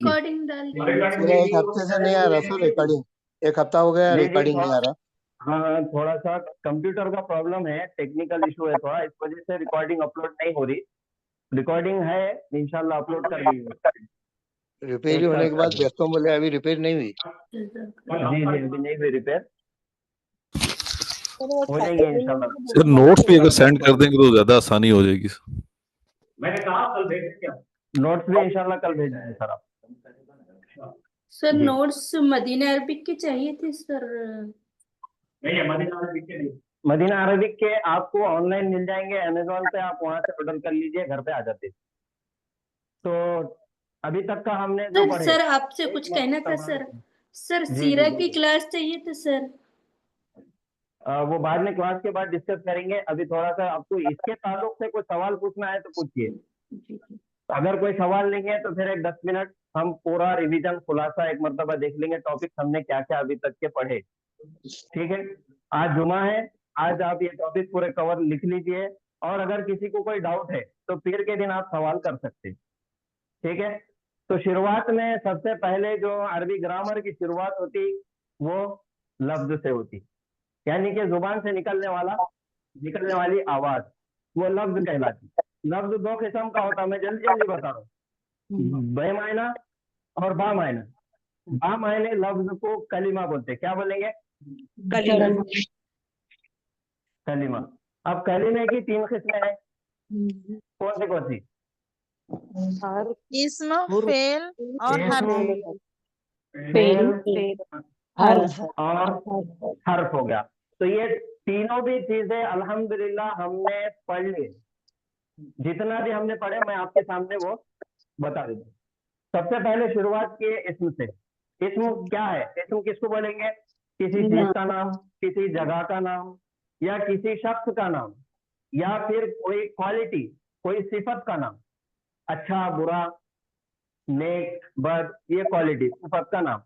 Recording डाल पूरा एक हफ्ते से नहीं आ रहा सर रिकॉर्डिंग। एक हफ्ता हो गया जी जी रिकॉर्डिंग नहीं आ रहा। हाँ, थोड़ा सा कंप्यूटर का प्रॉब्लम है, टेक्निकल इशू है थोड़ा, इस वजह से रिकॉर्डिंग अपलोड नहीं हो रही। रिकॉर्डिंग है, इंशाल्लाह अपलोड कर दी रिपेयर एक होने साथ के कर बाद देंगे। व्यस्तों बोले अभी रिपेयर नहीं हुई। जी जी अभी नहीं हुई रिपेयर, हो जाएंगे इंशाल्लाह। सर नोट्स भी अगर सेंड कर देंगे तो ज्यादा आसानी हो जाएगी। मैंने कहा कल भेज देंगे, नोट्स भी इंशाल्लाह कल भेज देंगे सर आप। सर जी। नोट्स मदीना अरबिक के चाहिए थे सर। नहीं, मदीना अरबिक के नहीं। मदीना अरबिक के आपको ऑनलाइन मिल जाएंगे अमेजोन पे, आप वहां से ऑर्डर कर लीजिए, घर पे आ जाते। तो अभी तक का हमने जो सर पढ़े, सर आपसे कुछ कहना था सर। सर जी सीरा जी की क्लास चाहिए था सर। वो बाद में क्लास के बाद डिस्कस करेंगे। अभी थोड़ा सा आपको इसके ताल्लुक से कोई सवाल पूछना है तो पूछिए। अगर कोई सवाल नहीं है तो फिर एक 10 मिनट हम पूरा रिवीजन खुलासा एक मर्तबा देख लेंगे, टॉपिक हमने क्या क्या अभी तक के पढ़े। ठीक है, आज जुमा है, आज आप ये टॉपिक पूरे कवर लिख लीजिए, और अगर किसी को कोई डाउट है तो पीर के दिन आप सवाल कर सकते हैं। ठीक है, तो शुरुआत में सबसे पहले जो अरबी ग्रामर की शुरुआत होती वो लफ्ज से होती, यानी कि जुबान से निकलने वाली आवाज, वो लफ्ज कहलाती। लफ्ज दो किस्म का होता है, मैं जल्दी जल्दी बता रहा हूँ, बेमायना और बामायना। बामायने लफ्ज को कलीमा बोलते हैं। क्या बोलेंगे? कलीमा। अब कलीमे की 3 किस्में हैं, कौन सी? इसम, फेल और हर्फ। फेल और हर्फ हो गया। तो ये तीनों भी चीजें अल्हम्दुलिल्लाह हमने पढ़ ली। जितना भी हमने पढ़े मैं आपके सामने वो बता देता हूँ। सबसे पहले शुरुआत किए इस्म से। इस्म क्या है? इस्म किसको बोलेंगे? किसी चीज का नाम, किसी जगह का नाम, या किसी शख्स का नाम, या फिर कोई क्वालिटी, कोई सिफत का नाम। अच्छा, बुरा, नेक, बद, ये क्वालिटी सिफत का नाम।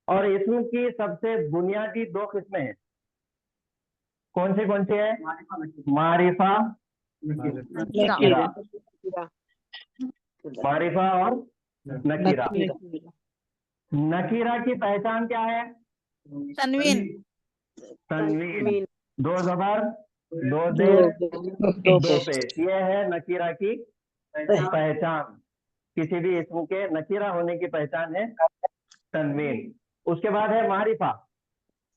और इस्म की सबसे बुनियादी 2 किस्में हैं। कौन सी है? मारिफा, नकीरा। मारिफा और नकीरा। नकीरा की पहचान क्या है? तनवीन। तनवीन, 2 ज़बर, 2 जेर, 2 पेश, ये है नकीरा की पहचान। किसी भी इस्म के नकीरा होने की पहचान है तनवीन। उसके बाद है मारिफा।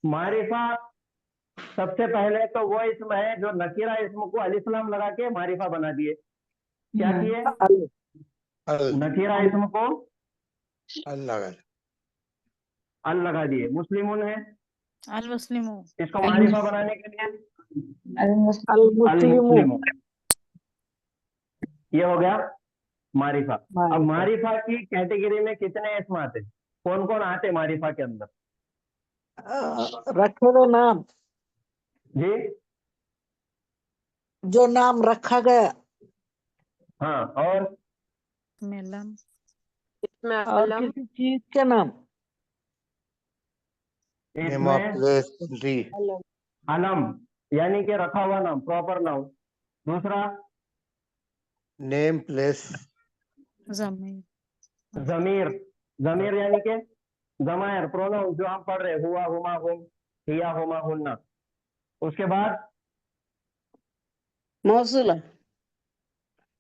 मारिफा सबसे पहले तो वो इस्म है जो नकीरा इस्म को अलिफ्लाम लगा के मारिफा बना दिए। क्या किए? नकीरा इस्म को अल लगा दिए। मुस्लिमुन है, अल मुस्लिमू। इसको मारिफा बनाने के लिए अल मुस्लिमू, ये हो गया मारिफा। अब मारिफा की कैटेगरी में कितने इस्म आते? कौन कौन आते मारिफा के अंदर? रखे हुए नाम, जी, जो नाम रखा गया, हाँ, और मेलम। और किसी चीज के नाम, नेम ऑफ इसमें प्लेस जी, अलम, यानी कि रखा हुआ नाम, प्रॉपर नाउन। दूसरा नेम प्लेस जमीर। जमीर। जमीर यानी कि जमायर, प्रोनाउन जो हम पढ़ रहे, हुआ, हुमा, हुम, हिया, हुमा, हुन्ना। उसके बाद मौसूला,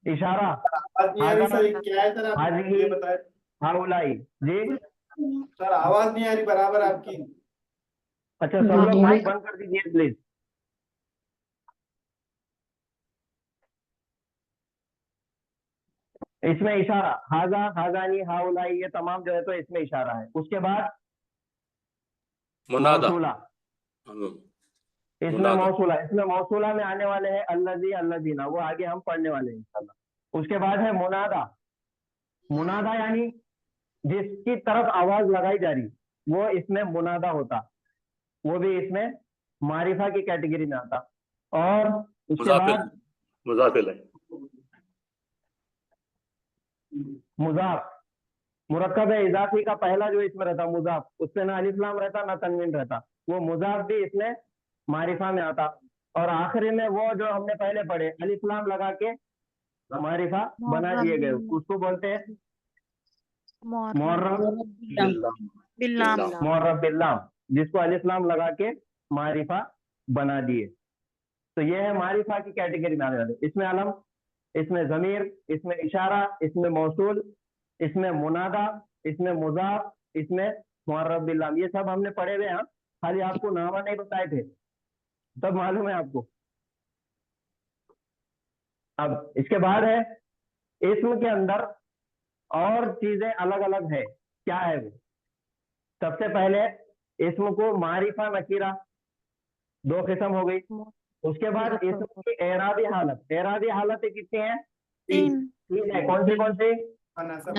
इशारा, आवाज नहीं आ रही सर, ये क्या है सर? आप हाजिही, ये बताएं हाउलाई। जी, सर, आवाज नहीं आ रही बराबर आपकी। अच्छा, सब लोग माइक बंद कर दीजिए प्लीज। इसमें इशारा, हाजा, हाजानी, हाउलाई, ये तमाम जो है तो इसमें इशारा है। उसके बाद मुनादा। मौसूला। इसमें मौसूला, इसमें मौसूला में आने वाले हैं अल्लज़ी, अल्लज़ीना, वो आगे हम पढ़ने वाले हैं इंशाल्लाह। उसके बाद है मुनादा। मुनादा यानी जिसकी तरफ आवाज लगाई जा रही, वो इसमें मुनादा होता, वो भी इसमें मारिफा की कैटेगरी में आता। और उसके बाद मुजाफिल है। मुजाफ, मुरक्कब इजाफी का पहला जो इसमें रहता मुजाफ, उससे ना अलिफ्लाम रहता ना तनवीन रहता, वो मुजाफ भी इसमें मारिफा में आता। और आखिरी में वो जो हमने पहले पढ़े अलिफ्लाम लगा के मारिफा बना दिए गए, उसको बोलते हैं मुअर्रब बिल्लाम मुअर्रब बिल्लाम, जिसको अलिफ लाम लगा के मारिफा बना दिए। तो ये है मारिफा की कैटेगरी में आने वाले। इसमें अलम, इसमें जमीर, इसमें इशारा, इसमें मौसूल, इसमें मुनादा, इसमें मुजाफ, इसमें मुअर्रब बिल्लाम। ये सब हमने पढ़े हुए हैं, खाली आपको नामा नहीं बताए थे, सब मालूम है आपको। अब इसके बाद है इस्म के अंदर और चीजें अलग अलग है। क्या है वो? सबसे पहले इस्म को मारिफा नकीरा, दो किस्म हो गई। उसके बाद इस्म की एराबी हालत, एराबी हालतें कितनी है? तीन तीन है। कौन सी कौन सी? नसब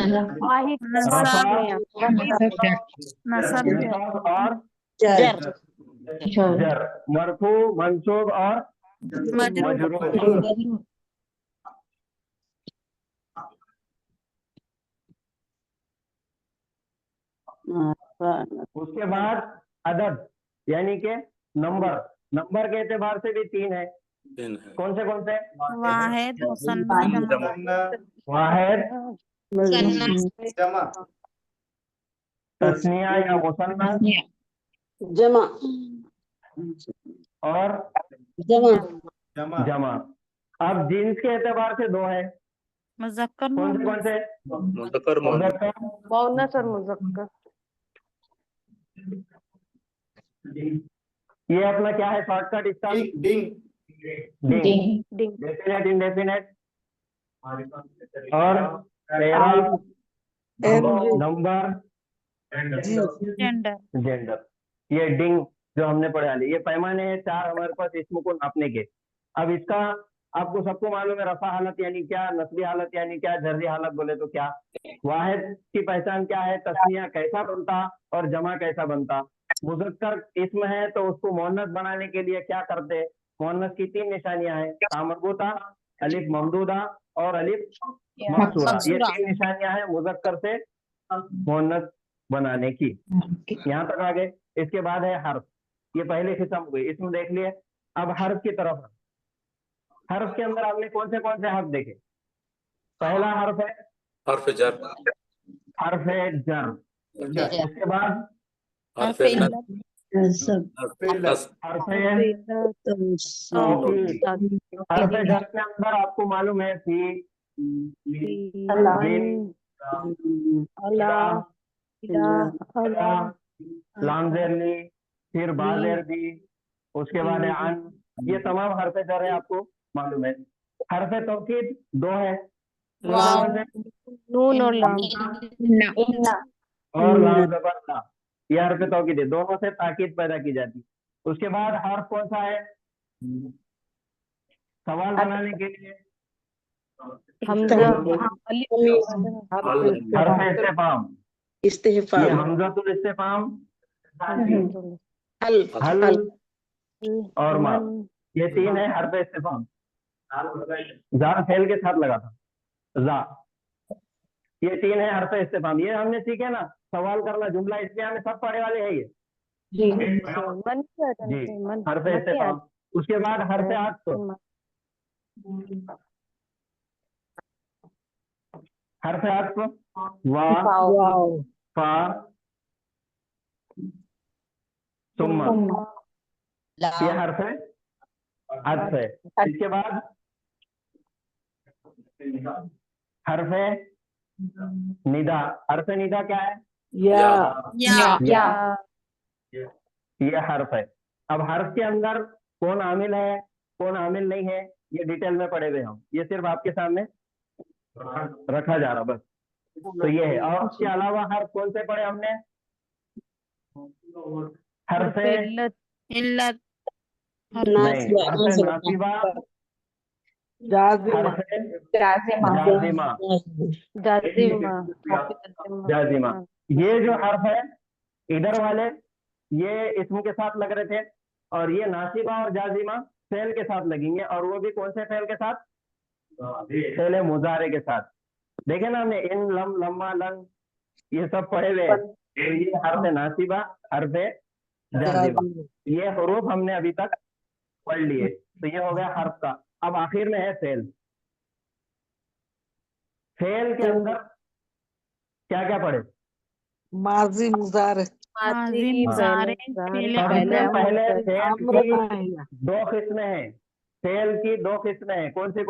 नसब और जर जर, मरफू, मंसूब और मजरूर। उसके बाद अदद, यानी के नंबर, नंबर के एतबार से भी तीन है। कौन से? वाहिद मुसन्ना जमा वाहिद, जमा तस्निया या मुसन्ना जमा और जमा जमा जमा। अब जिन्स के एतबार से दो है। मुज़क्कर कौन से? मुज़क्कर मुअन्नस। मुज़क्कर, मुअन्नस और मुज़क्कर। ये अपना क्या है शॉर्टकट इसका? डिंग डिंग, डेफिनेट, इंडेफिनेट और एराब, नंबर, जेंडर जेंडर। ये डिंग जो हमने पढ़ा लिया, ये पैमाने हैं चार हमारे पास इस्म को नापने के। अब इसका आपको सबको मालूम है, रफा हालत यानी क्या, नस्बी हालत यानी क्या, जर्री हालत बोले तो क्या। वाहिद की पहचान क्या है, तस्निया कैसा बनता और जमा कैसा बनता। मुज़क्कर इस्म है तो उसको मुअन्नस बनाने के लिए क्या करते? मुअन्नस की तीन निशानियां हैं, ता मरबूता, अलिफ ममदूदा और अलिफ मकसूरा। ये तीन निशानियां हैं मुज़क्कर से मुअन्नस बनाने की। यहाँ तक आ गए। इसके बाद है हर्फ, ये पहले किस्म हो गई, इसमें देख लिए। अब हर्फ की तरफ, हर्फ के अंदर आपने कौन से हर्फ देखे? पहला हर्फ है हर्फ जर, हर्फ जर। उसके बाद हर्फ हर्फ नस्ब, हर्फ तौकीद। हर्फ जर के अंदर आपको मालूम है फी, बिन, लाम ज़ेर ली, फिर बा ज़ेर दी, उसके बाद है अन। ये तमाम हर्फ जर है, आपको मालूम है। हर्फ तौकीद दो है, नून और लाम और लाम ज़बर ला। ये हर्फ तौकीद है, दोनों से ताकीद पैदा की जाती। उसके बाद हर्फ कौन सा है सवाल बनाने के लिए? हर्फ इस्तिफाम, ये हमज़तुल इस्तिफाम, हल और मा, ये तीन है हर्फ इस्तिफाम। जा फेल के साथ लगा था, जा। ये तीन है हर्फ इस्तिफाम। ये हमने सीखे ना, सवाल करना, जुमला, इसलिए हमें सब पढ़े वाले हैं ये जी, हर्फ इस्तिफाम। उसके बाद हर्फ आत्फ, हर्फ आत्फ वा, फा, सुम्मा, ये हर्फ है आत्फ है। इसके बाद हर्फ निदा। हर्फ निदा क्या है? या ये हर्फ है। अब हर्फ के अंदर कौन आमिल है, कौन आमिल नहीं है, ये डिटेल में पढ़े हुए हम, ये सिर्फ आपके सामने रखा जा रहा बस। तो ये है। और उसके अलावा हर्फ कौन से पढ़े हमने? हर्फ इल्लत नहीं, हर्फ नासिबा, हर्फ जाजिमा। ये जो हर्फ है इधर वाले, ये इस्म के साथ लग रहे थे, और ये नासिबा और जाजिमा फेल के साथ लगेंगे। और वो भी कौन से फेल के साथ? फेल मुजारे के साथ। देखे ना हमने, इन, लम, लम्मा, लन, ये सब पढ़े हुए हैं। तो ये हर्फ नासिबा, हर्फ जाजिमा, ये हुरूफ हमने अभी तक पढ़ लिए। तो ये हो गया हर्फ का। अब आखिर में है फेल। फेल के अंदर क्या क्या पढ़े? माजी मुजारे माजी हाँ। मुजारे फेले सबसे अमर पहले फेल अम्र की नाहिया दो किस्में हैं। फेल की दो किस्में हैं, कौन सी?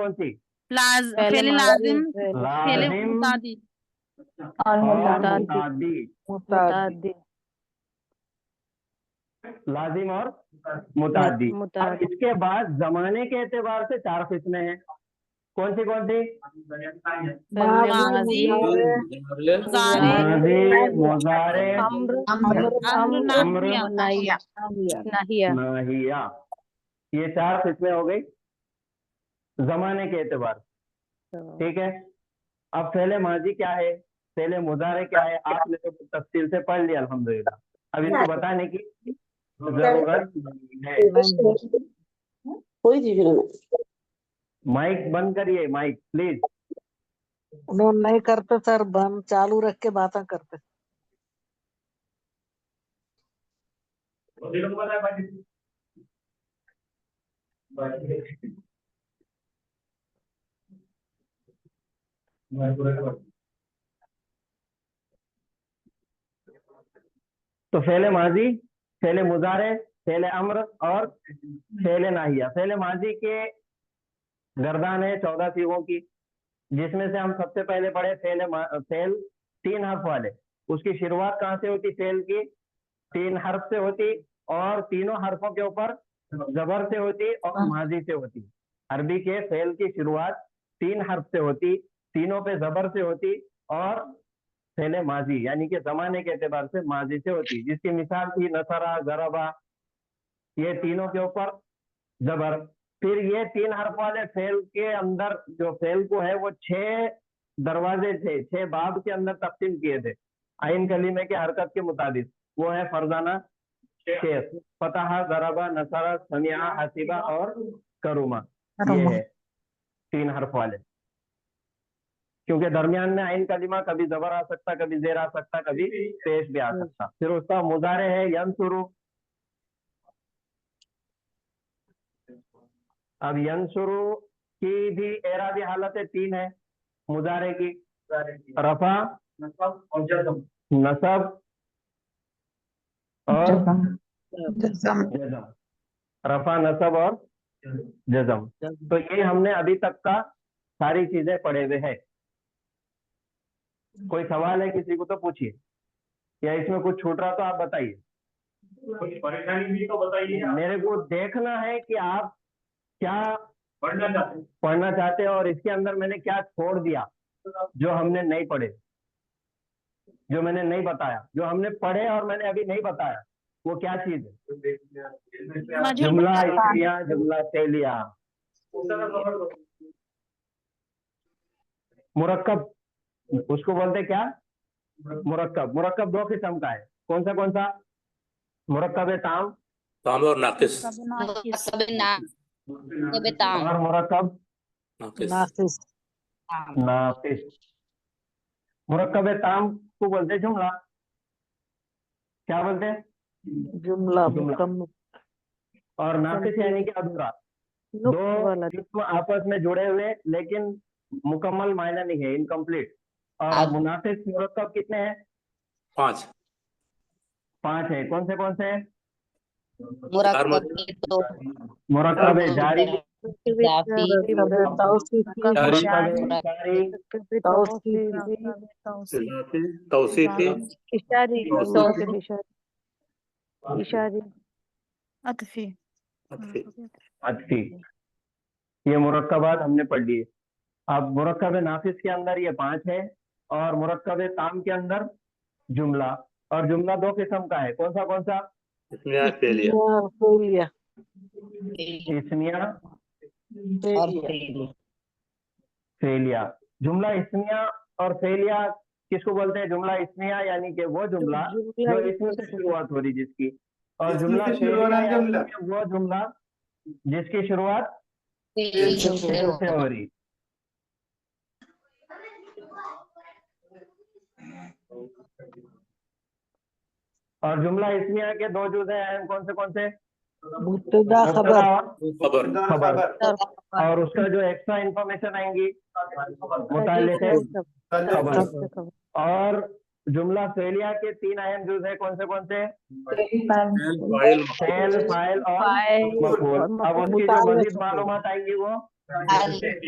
फेले लाजिम फेले लाजिम मुतादी और मुतादी मुतादी। मुतादी लाजिम और मुतादी। अब इसके बाद जमाने के एतबार से चार किस्में हैं, कौन सी? माजी मुजारे मुजारे माजी, मुजारे, अम्र अम्र नाहिया नाहिया। ये चार किस्में हो गई जमाने के एतबार से, ठीक है। अब फेले माजी क्या है, फेले मुजारे क्या है, आपने तो तफसील से पढ़ लिया अल्हम्दुलिल्लाह। अब इनको बताने की जरूरत नहीं है। कोई चीज नहीं माइक बंद करिए, माइक प्लीज। उन्होंने नहीं करते सर, बंद चालू रख के बातें करते। तो फेले माजी, फेले मुजारे, फेले अम्र और फेले नाहिया। फेले माजी के गर्दान है 14 सीगों की, जिसमें से हम सबसे पहले पढ़े फेल 3 हर्फ वाले। उसकी शुरुआत कहाँ से होती? फेल की 3 हर्फ से होती और तीनों हर्फों के ऊपर जबर से होती और माजी से होती। अरबी के फेल की शुरुआत 3 हर्फ से होती, तीनों पे जबर से होती और फेले माजी यानी कि जमाने के एतबार से माजी से होती। जिसकी मिसाल थी नसरा, जरबा, ये तीनों के ऊपर जबर। फिर ये 3 हर्फ वाले फेल के अंदर जो फेल को है वो 6 दरवाजे थे, 6 बाब के अंदर तकसीम किए थे आइन कलीमे के हरकत के मुताबिक। वो है फरजाना, शेख, फतहा, जरबा, नसरा, समिया, हसीबा और करुमा। ये है 3 हर्फ वाले। क्योंकि दरमियान में आइन कलीमा कभी जबर आ सकता, कभी जेर आ सकता, कभी पेश भी आ सकता। फिर उसका मुजारे है यंसुरु। अब यंसुरु की भी एराबी हालतें 3 है मुजारे की, रफा, नसब और जज़म। रफा, नसब और जज़म। तो ये हमने अभी तक का सारी चीजें पढ़े हुए हैं। कोई सवाल है किसी को तो पूछिए, या इसमें कुछ छूट रहा तो आप बताइए। कुछ परेशानी भी तो बताइए। मेरे को देखना है कि आप क्या पढ़ना चाहते हैं और इसके अंदर मैंने क्या छोड़ दिया जो हमने नहीं पढ़े, जो मैंने नहीं बताया, जो हमने पढ़े और मैंने अभी नहीं बताया, वो क्या चीज है? जुमला इस्मिया, जुमला फेलिया, मुरक्कब, उसको बोलते क्या? मुरक्कब। मुरक्कब 2 किस्म का है, कौन सा? मुरक्कब ताम ताम और नाकिस। और मुरक्कब नाकिस। नाकिस। मुरक्कब ताम को बोलते जुमला। क्या बोलते हैं? जुमला मुकम्मल। और नाकिस यानी कि अधूरा। दो किस्म आपस में जुड़े हुए लेकिन मुकम्मल मायना नहीं है, इनकम्प्लीट। और मुनाफिस मुरक्कब कितने हैं? 5 है। कौन से हैं? मुरक्कब है जारी, तौसीफी, अतफी अतफी। ये मुरक्कबात हमने पढ़ लिए। अब मुरक्कब नाफिस के अंदर ये 5 है और मुरक्कब ताम के अंदर जुमला। और जुमला 2 किस्म का है, कौन सा? इस्मिया, फेलिया। इस्मिया फेलिया। जुमला इस्मिया और फेलिया किसको बोलते हैं? जुमला इस्मिया यानी कि वो जुमला जो इसमें से शुरुआत हो रही जिसकी, और जुमला फेलिया यानी कि वो जुमला जिसकी शुरुआत फेल से हो रही। और जुमला इस्मिया के 2 जुज़ हैं, कौन से? मुब्तदा, खबर। और उसका जो एक्स्ट्रा इंफॉर्मेशन आएंगी मुताल्लिक़ खबर। सत्य खबर और जुमला फेलिया के 3 अहम जुज है, कौन से? फाइल फेल, फाइल और मफूल। अब उसकी जो मजीद मालूमात आएंगी वो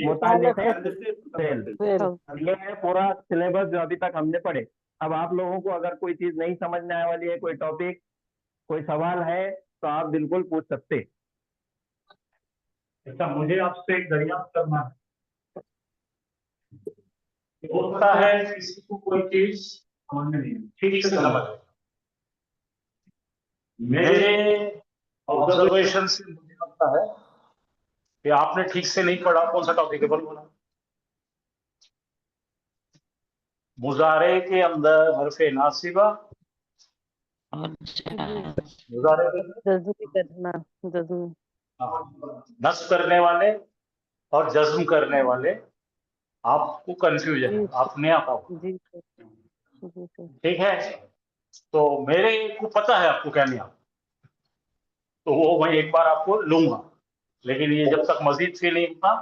मुतालिक है फेल। फेल ये है पूरा सिलेबस जो अभी तक हमने पढ़े। अब आप लोगों को अगर कोई चीज नहीं समझ में आने वाली है, कोई टॉपिक, कोई सवाल है, तो आप बिल्कुल पूछ सकते हैं। अच्छा, मुझे आपसे एक दरियाफ्त करना है। होता है किसी को कोई चीज समझ में नहीं, ठीक से समझ। मेरे ऑब्जर्वेशन से मुझे लगता है कि आपने ठीक से नहीं पढ़ा। कौन सा टॉपिक है बोलो? मुजारे के अंदर हरफे नासिबा, मुजारे के अंदर जज्बी करना जज्बी नस्ब करने वाले और जज्म करने वाले आपको कंफ्यूजन है, जी आप नया पाओ, जी सर जी सर ठीक है? तो मेरे को पता है आपको क्या नहीं आता, तो वो मैं एक बार आपको लूंगा, लेकिन ये जब तक मजीद फील नहीं होता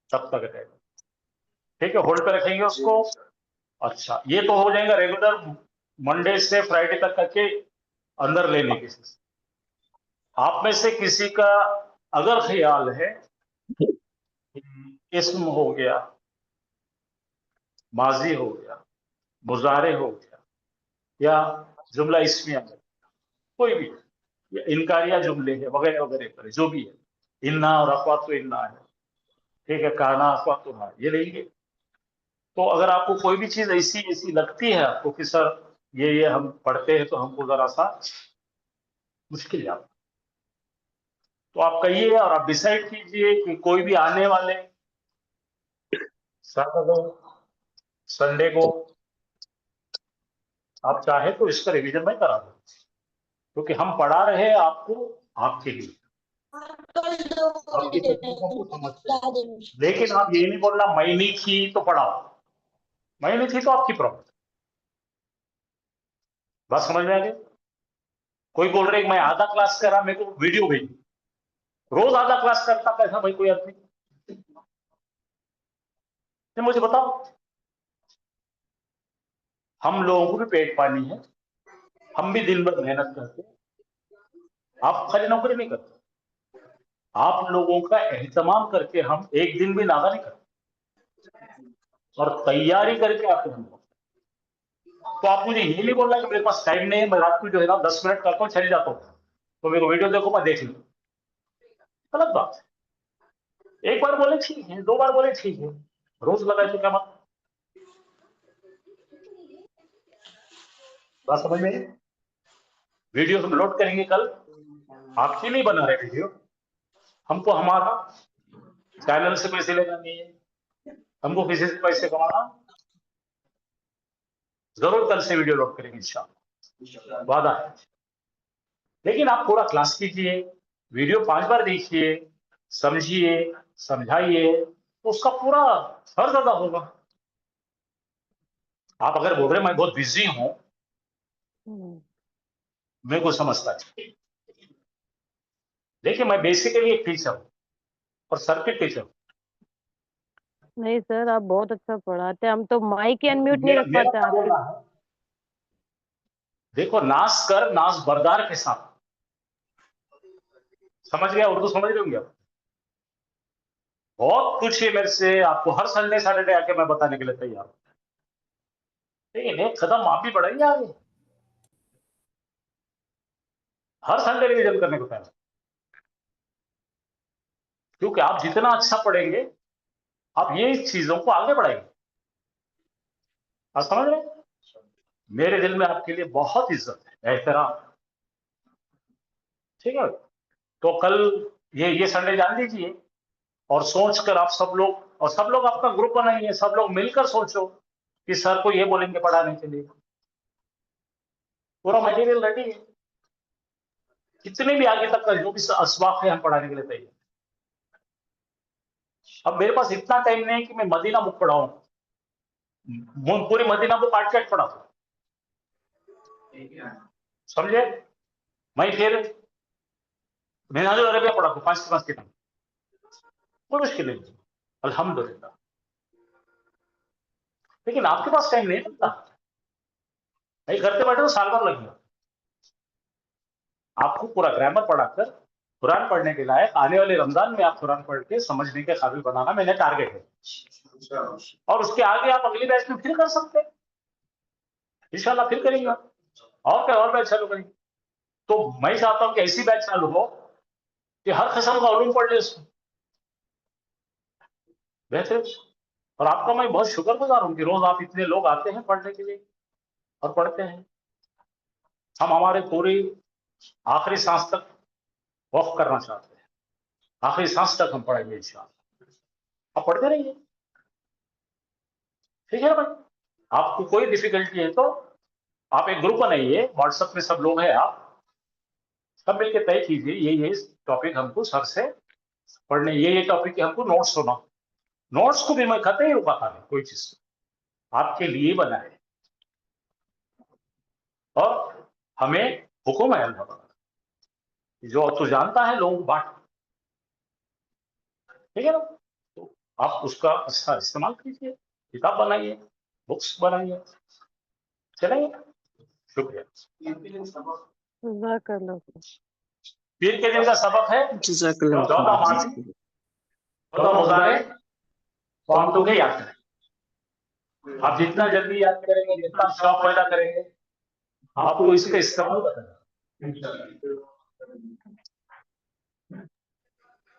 तब तक रहेगा, ठीक है? होल्ड पे रखेंगे उसको। अच्छा, ये तो हो जाएगा रेगुलर मंडे से फ्राइडे तक करके अंदर लेने की। आप में से किसी का अगर ख्याल है इस्म हो गया, माजी हो गया, मुजारे हो गया, या जुमला इस्मिया है, कोई भी, या इनकारिया जुमले है वगैरह वगैरह, जो भी है, इन्ना और अफवात तो इन्ना है, ठीक है, काना अफवात तो हाँ, ये लेंगे। तो अगर आपको कोई भी चीज ऐसी ऐसी लगती है आपको कि सर ये हम पढ़ते हैं तो हमको जरा सा मुश्किल जाता, तो आप कहिए और आप डिसाइड कीजिए कि कोई भी आने वाले संडे को आप चाहे तो इसका रिवीजन मैं करा दूं, क्योंकि हम पढ़ा रहे हैं आपको आपके लिए, आपकी तकलीफों को समझते हैं। लेकिन आप ये नहीं बोलना मैं नहीं थी तो पढ़ाओ, मैं नहीं थी तो आपकी प्रॉब्लम। बात समझ में आ गई? कोई बोल रहे मैं आधा क्लास करा, मेरे को वीडियो भेज, रोज आधा क्लास करता कैसा भाई? कोई आदमी मुझे बताओ। हम लोगों को भी पेट पानी है, हम भी दिन भर मेहनत करते हैं, आप खाली नौकरी नहीं करते, आप लोगों का एहतमाम करके हम एक दिन भी नागा नहीं करते और तैयारी करके आते हम लोग। तो आप मुझे ये नहीं बोलना कि मेरे पास टाइम नहीं है, मैं रात को जो है ना 10 मिनट करता हूँ चले जाता हूँ, तो मेरे को वीडियो देखो मैं देख लूँ, गलत बात है। एक बार बोले ठीक है, 2 बार बोले ठीक है, रोज लगाए तो क्या मत। बात समझ में? वीडियो हम लोड करेंगे कल, आपके लिए बना रहे वीडियो, हमको हमारा चैनल से पैसे लेना नहीं है, हमको किसी से पैसे कमाना, जरूर कल से वीडियो लोड करेंगे इंशाल्लाह, वादा है। लेकिन आप पूरा क्लास कीजिए, वीडियो 5 बार देखिए, समझिए, समझाइए, तो उसका पूरा फर्ज अदा होगा। आप अगर बोल रहे मैं बहुत बिजी हूं, मैं को समझता है, देखिए मैं बेसिकली एक टीचर हूं और सर्किट टीचर हूं। नहीं सर आप बहुत अच्छा पढ़ाते हैं, हम तो माइक ही अनम्यूट नहीं रख मेरा पाते क्या आपके। बोलना है, देखो नाश कर नाश बरदार के साथ, समझ गया? उर्दू समझ रहे होंगे आप? बहुत कुछ है मेरे से, आपको हर संडे सैटरडे आके मैं बताने के लिए तैयार हूं, लेकिन एक कदम आप भी बढ़ाइए आगे, हर संडे रिवीजन करने को तैयार, क्योंकि आप जितना अच्छा पढ़ेंगे आप ये चीजों को आगे बढ़ाएंगे। आप समझ रहे हैं? मेरे दिल में आपके लिए बहुत इज्जत है, एहतराम, ठीक है? तो कल ये संडे जान लीजिए, और सोच कर आप सब लोग, और सब लोग आपका ग्रुप बनाइए, सब लोग मिलकर सोचो कि सर को ये बोलेंगे पढ़ाने के लिए, पूरा मटेरियल रेडी है, कितने भी आगे तक का जो भी असबाक है हम पढ़ाने के लिए तैयार। अब मेरे पास इतना टाइम नहीं है कि मैं मदीना बुक पढ़ाऊं, पूरी मदीना बुक आठ कैट पढ़ा, समझे? मैं फिर मिनाजुल अरबिया पढ़ा 5 किताब, कोई मुश्किल नहीं, अल्हम्दुलिल्लाह। लेकिन आपके पास टाइम नहीं मिलता। नहीं करते बैठे तो साल भर लग गया। आपको पूरा ग्रामर पढ़ाकर कुरान पढ़ने के लायक आने वाले रमजान में आप कुरान पढ़ के समझने के काबिल बनाना मेरा टारगेट है। और उसके आगे आप अगली बैच में फिर कर सकते हैं, इंशाल्लाह फिर करेंगे और क्या, और बैच चालू करेंगे। तो मैं चाहता हूं कि ऐसी बैच चालू हो कि हर किस्म का उलूम पढ़ ले उसमें, बेहतर। और आपका मैं बहुत शुक्रगुजार हूं कि रोज आप इतने लोग आते हैं पढ़ने के लिए और पढ़ते हैं। हम हमारे पूरी आखिरी सांस तक वक्फ करना चाहते हैं, आखिरी सांस तक हम पढ़ेंगे इंशाअल्लाह। आप पढ़ते रहिए, ठीक है भाई। आपको कोई डिफिकल्टी है तो आप एक ग्रुप बनाइए, व्हाट्सएप में सब लोग हैं, आप सब मिलकर तय कीजिए ये टॉपिक हमको सर से पढ़ने, ये टॉपिक हमको नोट्स होना। नोट्स को भी मैं कतई नहीं रुकाता नहीं, कोई चीज आपके लिए बनाए। और हमें हुक्म है अल्लाह का, जो तू जानता है लोगों को बांट, ठीक है ना। तो आप उसका अच्छा इस्तेमाल कीजिए, किताब बनाइए, बुक्स बनाइए, चलेंगे। शुक्रिया। जज़ाकल्लाह। पीर के दिन का सबक है 14 मार्च, 14 रोजाने पांतों के याद करें। आप जितना जल्दी याद करेंगे, जितना शौक पैदा करेंगे, आपको इसका इस्तेमाल करना।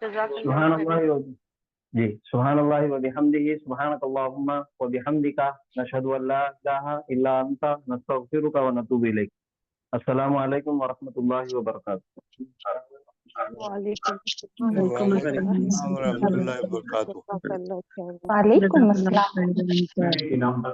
सुभानअल्लाह जी, सुभानअल्लाह व बिहम्दिही, सुभानकल्लाहुम्मा व बिहम्दिका, नशहदु अल्ला इलाहा इल्ला अंता, नस्तगफिरुका व नतूबु इलैक। अस्सलामु अलैकुम व रहमतुल्लाहि व बरकातुहू। वालेकुम वालेकुम अस्सलाम व रहमतुल्लाहि व बरकातुहू। अस्सलाम। वालेकुम अस्सलाम। इनाम पर